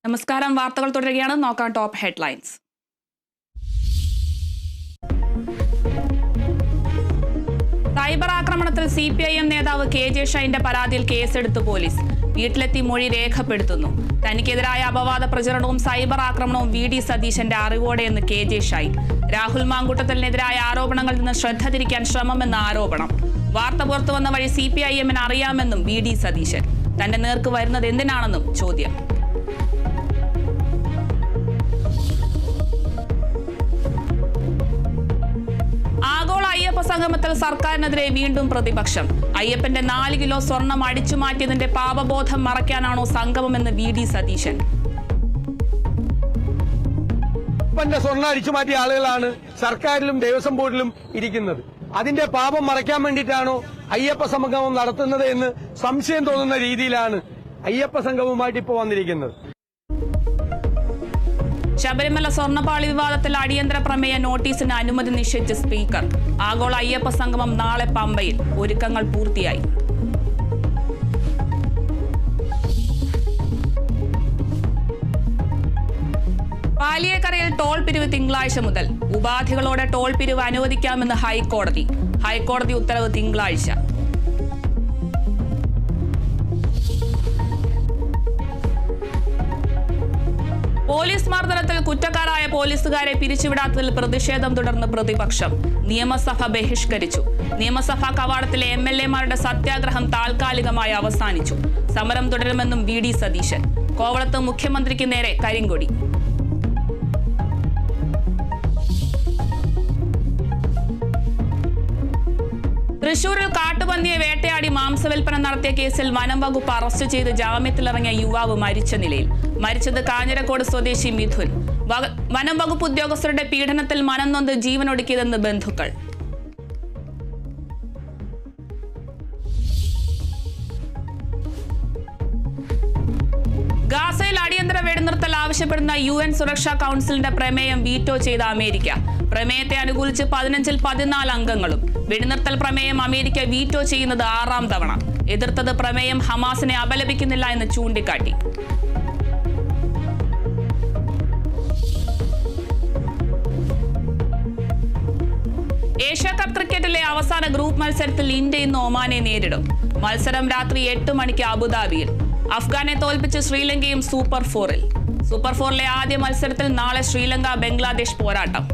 നമസ്കാരം. വാർത്തകൾ തുടരുകയാണ്. നോക്കാം ടോപ്പ് ഹെഡ്ലൈൻസ്. സൈബർ ആക്രമണത്തിൽ CPIM നേതാവ് KJ ഷൈന്റെ പരാതിയിൽ കേസെടുത്തു പോലീസ്. വീട്ടിലെത്തി മൊഴി രേഖപ്പെടുത്തുന്നു. തനിക്കെതിരായ അപവാദ പ്രചരണവും സൈബർ ആക്രമണവും VD സതീശന്റെ അറിവോടെയെന്ന് KJ ഷൈൻ. രാഹുൽ മാങ്കൂട്ടത്തിനെതിരായ ആരോപണങ്ങളിൽ നിന്ന് ശ്രദ്ധ തിരിക്കാൻ ശ്രമമെന്ന ആരോപണം. വാർത്ത പുറത്തുവന്ന വഴി CPIMന് അറിയാമെന്നും VD സതീശൻ. തന്റെ നേർക്ക് വരുന്നത് എന്തിനാണെന്നും ചോദ്യം. ആഗോള അയ്യപ്പ സംഗമത്തിൽ സർക്കാരിനെതിരെ വീണ്ടും പ്രതിപക്ഷം. അയ്യപ്പന്റെ 4 കിലോ സ്വർണം അടിച്ചുമാറ്റിയതിന്റെ പാപബോധം മറയ്ക്കാനാണോ സംഗമമെന്ന് VD സതീശൻ. സ്വർണം അടിച്ചുമാറ്റിയ ആളുകളാണ് സർക്കാരിലും ദേവസ്വം ബോർഡിലും ഇരിക്കുന്നത്. അതിന്റെ പാപം മറയ്ക്കാൻ വേണ്ടിയിട്ടാണോ അയ്യപ്പ സംഗമം നടത്തുന്നത് എന്ന് സംശയം തോന്നുന്ന രീതിയിലാണ് അയ്യപ്പ സംഗമവുമായിട്ട് ഇപ്പോൾ വന്നിരിക്കുന്നത്. ശബരിമല സ്വർണ്ണപ്പാളി വിവാദത്തിൽ അടിയന്തര പ്രമേയ നോട്ടീസിന് അനുമതി നിഷേധിച്ച് സ്പീക്കർ. ആഗോള അയ്യപ്പ സംഗമം നാളെ പമ്പയിൽ. ഒരുക്കങ്ങൾ പൂർത്തിയായി. പാലിയേക്കരയിൽ ടോൾ പിരിവ് തിങ്കളാഴ്ച മുതൽ. ഉപാധികളോടെ ടോൾ പിരിവ് അനുവദിക്കാമെന്ന് ഹൈക്കോടതി. ഹൈക്കോടതി ഉത്തരവ് തിങ്കളാഴ്ച. പോലീസ് മർദ്ദനത്തിൽ കുറ്റക്കാരായ പോലീസുകാരെ പിരിച്ചുവിടാത്തതിൽ പ്രതിഷേധം തുടർന്ന് പ്രതിപക്ഷം. നിയമസഭ ബഹിഷ്കരിച്ചു. നിയമസഭാ കവാടത്തിലെ MLA-മാരുടെ സത്യാഗ്രഹം താൽക്കാലികമായി അവസാനിച്ചു. സമരം തുടരുമെന്നും VD സതീശൻ. കോവളത്ത് മുഖ്യമന്ത്രിക്ക് നേരെ കരിങ്കൊടി. തൃശൂരിൽ കാട്ടുപന്നിയെ വേട്ടയാടി മാംസവിൽപ്പന നടത്തിയ കേസിൽ വനം വകുപ്പ് അറസ്റ്റ് ചെയ്ത് ജാമ്യത്തിലിറങ്ങിയ യുവാവ് മരിച്ച നിലയിൽ. മരിച്ചത് കാഞ്ഞിരക്കോട് സ്വദേശി മിഥുൻ. വനം വകുപ്പ് ഉദ്യോഗസ്ഥരുടെ പീഡനത്തിൽ മനം നൊന്ത് ജീവനൊടുക്കിയതെന്ന് ബന്ധുക്കൾ. ഗാസയിൽ അടിയന്തര വെടിനിർത്തൽ ആവശ്യപ്പെടുന്ന UN സുരക്ഷാ കൗൺസിലിന്റെ പ്രമേയം വീറ്റോ ചെയ്ത അമേരിക്ക. പ്രമേയത്തെ അനുകൂലിച്ച് 15-ൽ 14 അംഗങ്ങളും. വെടിനിർത്തൽ പ്രമേയം അമേരിക്ക വീറ്റോ ചെയ്യുന്നത് 6ാം തവണ. എതിർത്തത് പ്രമേയം ഹമാസിനെ അപലപിക്കുന്നില്ല എന്ന് ചൂണ്ടിക്കാട്ടി. ഏഷ്യാകപ്പ് ക്രിക്കറ്റിലെ അവസാന ഗ്രൂപ്പ് മത്സരത്തിൽ ഇന്ത്യ ഇന്ന് ഒമാനെ നേരിടും. മത്സരം രാത്രി 8 മണിക്ക് അബുദാബിയിൽ. അഫ്ഗാനെ തോൽപ്പിച്ച് ശ്രീലങ്കയും സൂപ്പർ 4-ൽ. സൂപ്പർ 4-ലെ ആദ്യ മത്സരത്തിൽ നാളെ ശ്രീലങ്ക ബംഗ്ലാദേശ് പോരാട്ടം.